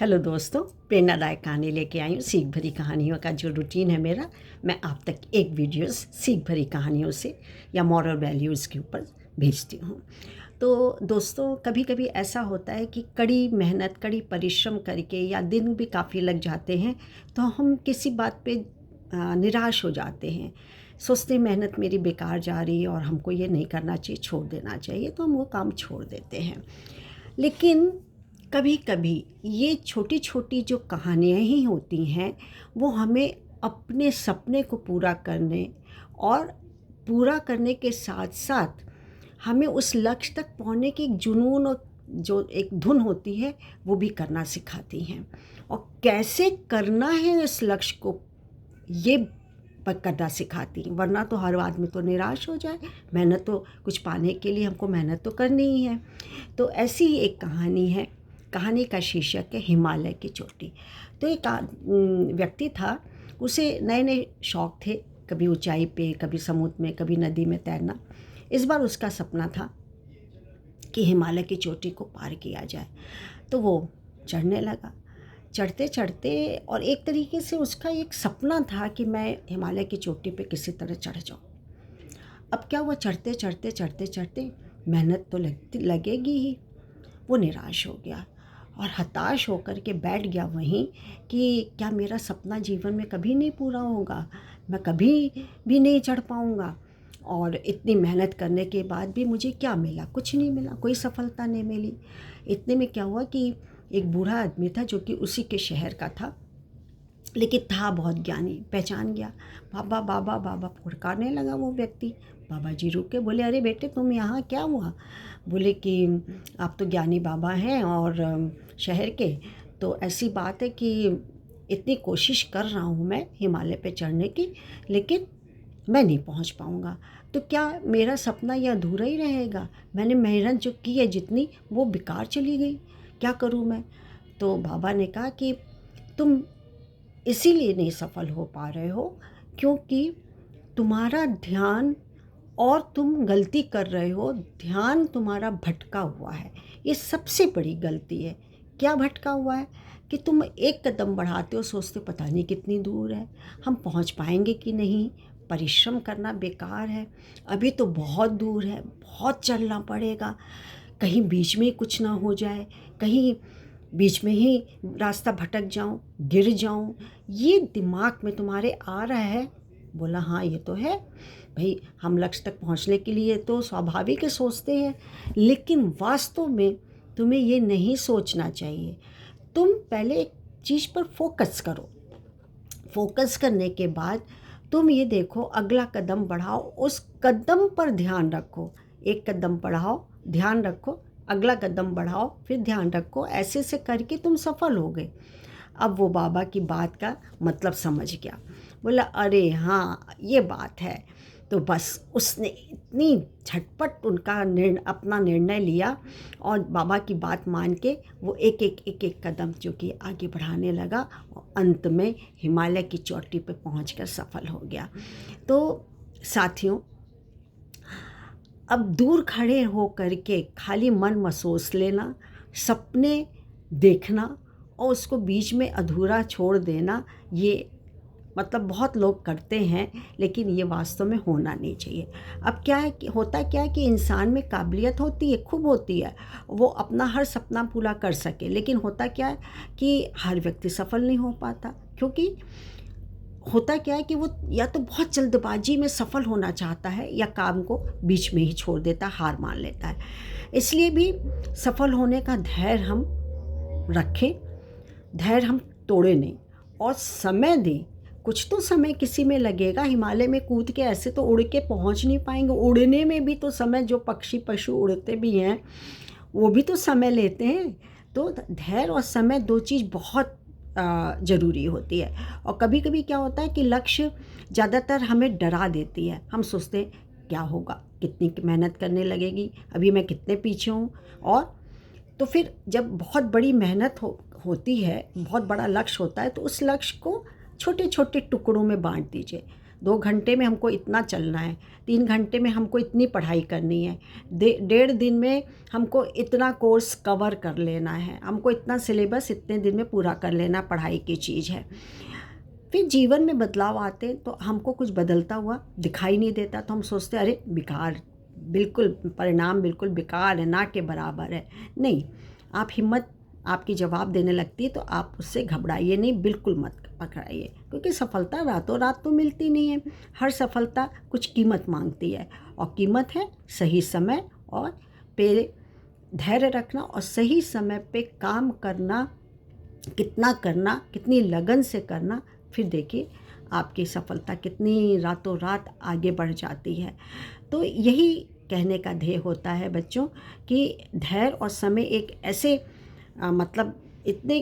Hello दोस्तों, प्रेरणादायक कहानी लेके आई हूँ। सीख भरी कहानियों का जो रूटीन है मेरा, मैं आप तक एक वीडियोस सीख भरी कहानियों से या मॉरल वैल्यूज़ के ऊपर भेजती हूँ। तो दोस्तों, कभी कभी ऐसा होता है कि कड़ी मेहनत, कड़ी परिश्रम करके या दिन भी काफ़ी लग जाते हैं तो हम किसी बात पे निराश हो जाते हैं। सोचते हैं मेहनत मेरी बेकार जा रही है और हमको ये नहीं करना चाहिए, छोड़ देना चाहिए, तो हम वो काम छोड़ देते हैं। लेकिन कभी कभी ये छोटी छोटी जो कहानियाँ ही होती हैं, वो हमें अपने सपने को पूरा करने और पूरा करने के साथ साथ हमें उस लक्ष्य तक पहुँचने की एक जुनून और जो एक धुन होती है वो भी करना सिखाती हैं। और कैसे करना है इस लक्ष्य को, ये करना सिखाती हैं। वरना तो हर आदमी तो निराश हो जाए। मेहनत तो कुछ पाने के लिए हमको मेहनत तो करनी ही है। तो ऐसी ही एक कहानी है। कहानी का शीर्षक है हिमालय की चोटी। तो एक व्यक्ति था, उसे नए नए शौक़ थे, कभी ऊंचाई पे, कभी समुद्र में, कभी नदी में तैरना। इस बार उसका सपना था कि हिमालय की चोटी को पार किया जाए। तो वो चढ़ने लगा, चढ़ते चढ़ते, और एक तरीके से उसका एक सपना था कि मैं हिमालय की चोटी पे किसी तरह चढ़ जाऊँ। अब क्या हुआ, चढ़ते चढ़ते चढ़ते चढ़ते मेहनत तो लगेगी ही। वो निराश हो गया और हताश होकर के बैठ गया वहीं कि क्या मेरा सपना जीवन में कभी नहीं पूरा होगा, मैं कभी भी नहीं चढ़ पाऊँगा। और इतनी मेहनत करने के बाद भी मुझे क्या मिला? कुछ नहीं मिला, कोई सफलता नहीं मिली। इतने में क्या हुआ कि एक बूढ़ा आदमी था जो कि उसी के शहर का था, लेकिन था बहुत ज्ञानी, पहचान गया। बाबा बाबा बाबा पुकारने लगा वो व्यक्ति। बाबा जी रुक के बोले, अरे बेटे तुम यहाँ, क्या हुआ? बोले कि आप तो ज्ञानी बाबा हैं और शहर के, तो ऐसी बात है कि इतनी कोशिश कर रहा हूँ मैं हिमालय पे चढ़ने की, लेकिन मैं नहीं पहुँच पाऊँगा। तो क्या मेरा सपना ये अधूरा ही रहेगा? मैंने मेहनत जो की है जितनी, वो बेकार चली गई, क्या करूँ मैं? तो बाबा ने कहा कि तुम इसीलिए नहीं सफल हो पा रहे हो क्योंकि तुम्हारा ध्यान, और तुम गलती कर रहे हो, ध्यान तुम्हारा भटका हुआ है। ये सबसे बड़ी गलती है। क्या भटका हुआ है कि तुम एक कदम बढ़ाते हो, सोचते पता नहीं कितनी दूर है, हम पहुंच पाएंगे कि नहीं, परिश्रम करना बेकार है, अभी तो बहुत दूर है, बहुत चलना पड़ेगा, कहीं बीच में कुछ ना हो जाए, कहीं बीच में ही रास्ता भटक जाऊं, गिर जाऊं, ये दिमाग में तुम्हारे आ रहा है। बोला हाँ ये तो है भाई, हम लक्ष्य तक पहुंचने के लिए तो स्वाभाविक है सोचते हैं, लेकिन वास्तव में तुम्हें ये नहीं सोचना चाहिए। तुम पहले एक चीज़ पर फोकस करो, फोकस करने के बाद तुम ये देखो अगला कदम बढ़ाओ, उस कदम पर ध्यान रखो। एक कदम बढ़ाओ, ध्यान रखो, अगला कदम बढ़ाओ, फिर ध्यान रखो, ऐसे से करके तुम सफल हो गए। अब वो बाबा की बात का मतलब समझ गया। बोला अरे हाँ ये बात है। तो बस उसने इतनी झटपट अपना निर्णय लिया और बाबा की बात मान के वो एक एक कदम जो कि आगे बढ़ाने लगा और अंत में हिमालय की चोटी पे पहुंचकर सफल हो गया। तो साथियों, अब दूर खड़े हो कर के खाली मन महसूस लेना, सपने देखना और उसको बीच में अधूरा छोड़ देना, ये मतलब बहुत लोग करते हैं, लेकिन ये वास्तव में होना नहीं चाहिए। अब क्या है कि होता क्या है कि इंसान में काबिलियत होती है, खूब होती है, वो अपना हर सपना पूरा कर सके, लेकिन होता क्या है कि हर व्यक्ति सफल नहीं हो पाता। क्योंकि होता क्या है कि वो या तो बहुत जल्दबाजी में सफल होना चाहता है या काम को बीच में ही छोड़ देता है, हार मान लेता है। इसलिए भी सफल होने का धैर्य हम रखें, धैर्य हम तोड़े नहीं और समय दें। कुछ तो समय किसी में लगेगा। हिमालय में कूद के ऐसे तो उड़ के पहुंच नहीं पाएंगे, उड़ने में भी तो समय, जो पक्षी पशु उड़ते भी हैं वो भी तो समय लेते हैं। तो धैर्य और समय दो चीज़ बहुत ज़रूरी होती है। और कभी कभी क्या होता है कि लक्ष्य ज़्यादातर हमें डरा देती है। हम सोचते हैं क्या होगा, कितनी मेहनत करने लगेगी, अभी मैं कितने पीछे हूँ। और तो फिर जब बहुत बड़ी मेहनत होती है, बहुत बड़ा लक्ष्य होता है, तो उस लक्ष्य को छोटे छोटे टुकड़ों में बांट दीजिए। 2 घंटे में हमको इतना चलना है, 3 घंटे में हमको इतनी पढ़ाई करनी है, 1.5 दिन में हमको इतना कोर्स कवर कर लेना है, हमको इतना सिलेबस इतने दिन में पूरा कर लेना, पढ़ाई की चीज़ है। फिर जीवन में बदलाव आते हैं तो हमको कुछ बदलता हुआ दिखाई नहीं देता, तो हम सोचते हैं अरे बेकार, बिल्कुल परिणाम बिल्कुल बेकार है, ना के बराबर है। नहीं, आप हिम्मत आपकी जवाब देने लगती है तो आप उससे घबराइए नहीं, बिल्कुल मत पकड़ाइए, क्योंकि सफलता रातों रात तो मिलती नहीं है। हर सफलता कुछ कीमत मांगती है, और कीमत है सही समय और पे धैर्य रखना और सही समय पे काम करना, कितना करना, कितनी लगन से करना। फिर देखिए आपकी सफलता कितनी रातों रात आगे बढ़ जाती है। तो यही कहने का ध्येय होता है बच्चों कि धैर्य और समय एक ऐसे मतलब इतने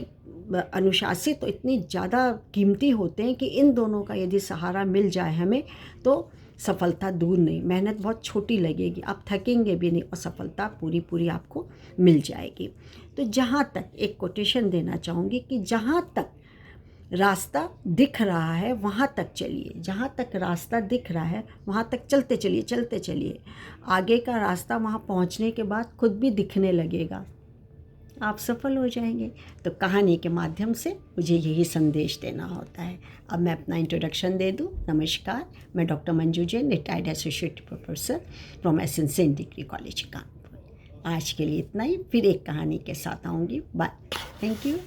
अनुशासित तो इतनी ज़्यादा कीमती होते हैं कि इन दोनों का यदि सहारा मिल जाए हमें तो सफलता दूर नहीं, मेहनत बहुत छोटी लगेगी, आप थकेंगे भी नहीं और सफलता पूरी पूरी आपको मिल जाएगी। तो जहाँ तक एक कोटेशन देना चाहूँगी कि जहाँ तक रास्ता दिख रहा है वहाँ तक चलिए, जहाँ तक रास्ता दिख रहा है वहाँ तक चलते चलिए, चलते चलिए। आगे का रास्ता वहाँ पहुँचने के बाद खुद भी दिखने लगेगा, आप सफल हो जाएंगे। तो कहानी के माध्यम से मुझे यही संदेश देना होता है। अब मैं अपना इंट्रोडक्शन दे दूं। नमस्कार, मैं doctor Manju Jain, retired associate professor from SN degree college Kanpur. आज के लिए इतना ही, फिर एक कहानी के साथ आऊँगी। Bye, thank you.